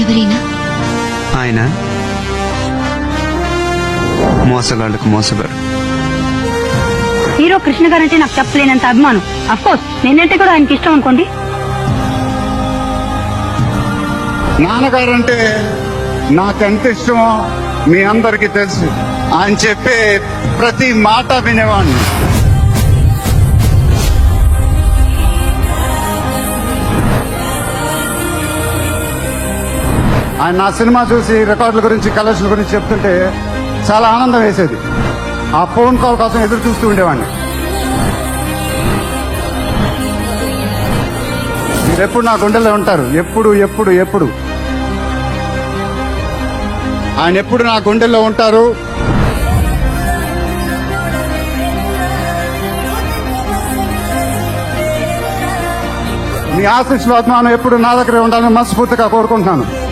ఎవరైనా ఆయన మోసగాళ్ళకు మోసగాడు. హీరో కృష్ణ గారంటే నాకు చెప్పలేనంత అభిమానం. అఫ్కోర్స్ నేనంటే కూడా ఆయనకి ఇష్టం అనుకోండి. నాన్నగారంటే నాకెంత ఇష్టమో మీ అందరికీ తెలుసు. ఆయన చెప్పే ప్రతి మాట వినేవాడిని. ఆయన నా సినిమా చూసి రికార్డుల గురించి కలెక్షన్ గురించి చెప్తుంటే చాలా ఆనందం వేసేది. ఆ ఫోన్ కాల్ కోసం ఎదురు చూస్తూ ఉండేవాడిని. మీరు ఎప్పుడు నా గుండెల్లో ఉంటారు. ఎప్పుడు ఎప్పుడు ఎప్పుడు ఆయన ఎప్పుడు నా గుండెల్లో ఉంటారు. మీ ఆశీస్సులు అభిమానం ఎప్పుడు నా దగ్గరే ఉండాలని మనస్ఫూర్తిగా కోరుకుంటున్నాను.